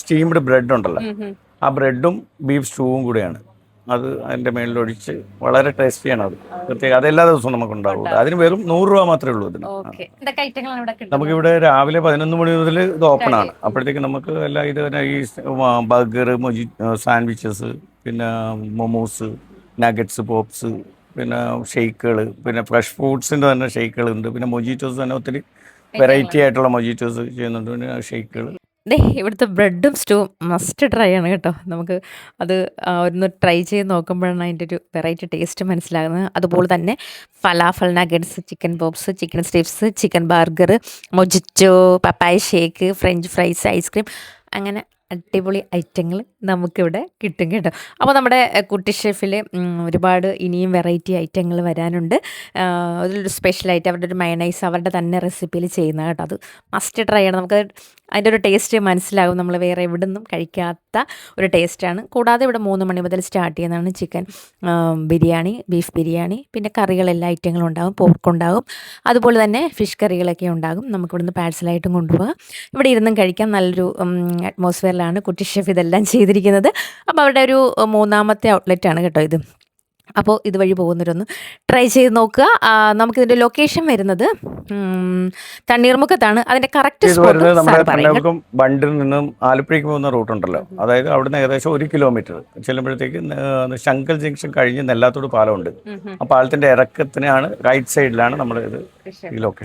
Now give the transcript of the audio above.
Steamed bread ഉണ്ടല്ലോ, ആ ബ്രെഡും ബീഫ് സ്റ്റൂവും കൂടിയാണ്. അത് അതിൻ്റെ മേളിലൊഴിച്ച് വളരെ ടേസ്റ്റിയാണ് അത്. പ്രത്യേകം അതെല്ലാ ദിവസവും നമുക്ക് ഉണ്ടാവും. അതിന് വെറും 100 രൂപ മാത്രമേ ഉള്ളൂ ഇതിന്. നമുക്കിവിടെ രാവിലെ 11 മണി മുതൽ ഇത് ഓപ്പൺ ആണ്. അപ്പോഴത്തേക്ക് നമുക്ക് എല്ലാം ഇത് തന്നെ ഈ ബർഗർ, സാൻഡ്വിച്ചസ്, പിന്നെ മൊമോസ്, നഗറ്റ്സ്, പോപ്സ്, പിന്നെ ഷെയ്ക്കുകൾ, പിന്നെ ഫ്രഷ് ഫ്രൂട്ട്സിൻ്റെ തന്നെ ഷെയ്ക്കുകളുണ്ട്. പിന്നെ മൊജീറ്റോസ് തന്നെ ഒത്തിരി വെറൈറ്റി ആയിട്ടുള്ള മൊജീറ്റോസ് ചെയ്യുന്നുണ്ട്. പിന്നെ ഷെയ്ക്കുകൾ. ഇവിടുത്തെ ബ്രെഡും സ്റ്റൂവും മസ്റ്റ് ട്രൈ ആണ് കേട്ടോ. നമുക്ക് അത് ഒന്ന് ട്രൈ ചെയ്ത് നോക്കുമ്പോഴാണ് അതിൻ്റെ ഒരു വെറൈറ്റി ടേസ്റ്റ് മനസ്സിലാകുന്നത്. അതുപോലെ തന്നെ falafel nuggets, chicken pops, chicken strips, chicken burger, mojito, പപ്പായ ഷേക്ക്, ഫ്രഞ്ച് ഫ്രൈസ്, ഐസ്ക്രീം, അങ്ങനെ അടിപൊളി ഐറ്റങ്ങൾ നമുക്കിവിടെ കിട്ടും കേട്ടോ. അപ്പോൾ നമ്മുടെ കുട്ടി ഷെഫിൽ ഒരുപാട് ഇനിയും വെറൈറ്റി ഐറ്റങ്ങൾ വരാനുണ്ട്. അതിലൊരു സ്പെഷ്യലായിട്ട് അവരുടെ ഒരു മയണൈസ് അവരുടെ തന്നെ റെസിപ്പിയിൽ ചെയ്യുന്ന കേട്ടോ. അത് മസ്റ്റ് ട്രൈ ആണ്. നമുക്ക് അതിൻ്റെ ഒരു ടേസ്റ്റ് മനസ്സിലാകും. നമ്മൾ വേറെ എവിടെ നിന്നും കഴിക്കാത്ത ഒരു ടേസ്റ്റാണ്. കൂടാതെ ഇവിടെ 3 മണി മുതൽ സ്റ്റാർട്ട് ചെയ്യുന്നതാണ് ചിക്കൻ ബിരിയാണി, ബീഫ് ബിരിയാണി, പിന്നെ കറികൾ എല്ലാ ഐറ്റങ്ങളും ഉണ്ടാകും. പോർക്ക് ഉണ്ടാകും, അതുപോലെ തന്നെ ഫിഷ് കറികളൊക്കെ ഉണ്ടാകും. നമുക്കിവിടുന്ന് പാഴ്സലായിട്ടും കൊണ്ടുപോകാം. ഇവിടെ ഇരുന്നും കഴിക്കാൻ നല്ലൊരു അറ്റ്മോസ്ഫിയറിലാണ് കുട്ടി ഷെഫ് ഇതെല്ലാം ചെയ്തിരിക്കുന്നത്. അപ്പോൾ അവരുടെ ഒരു 3ാമത്തെ ഔട്ട്ലെറ്റാണ് കേട്ടോ ഇത്. അപ്പോൾ ഇതുവഴി പോകുന്നവരൊന്ന് ട്രൈ ചെയ്ത് നോക്കുക. നമുക്കിതിൻ്റെ ലൊക്കേഷൻ വരുന്നത് തണ്ണീർമുക്കത്താണ്. അതിൻ്റെ കറക്റ്റ് സ്പോട്ട് ബണ്ടിൽ നിന്നും ആലപ്പുഴയ്ക്ക് പോകുന്ന റൂട്ടുണ്ടല്ലോ, അതായത് അവിടുന്ന് ഏകദേശം 1 കിലോമീറ്റർ ചെല്ലുമ്പോഴത്തേക്ക് ശങ്കൽ ജംഗ്ഷൻ കഴിഞ്ഞ് നെല്ലാത്തോട് പാലമുണ്ട്. ആ പാലത്തിൻ്റെ ഇറക്കത്തിനാണ് റൈറ്റ് സൈഡിലാണ് നമ്മൾ ഇത് ഈ ലൊക്കേഷൻ.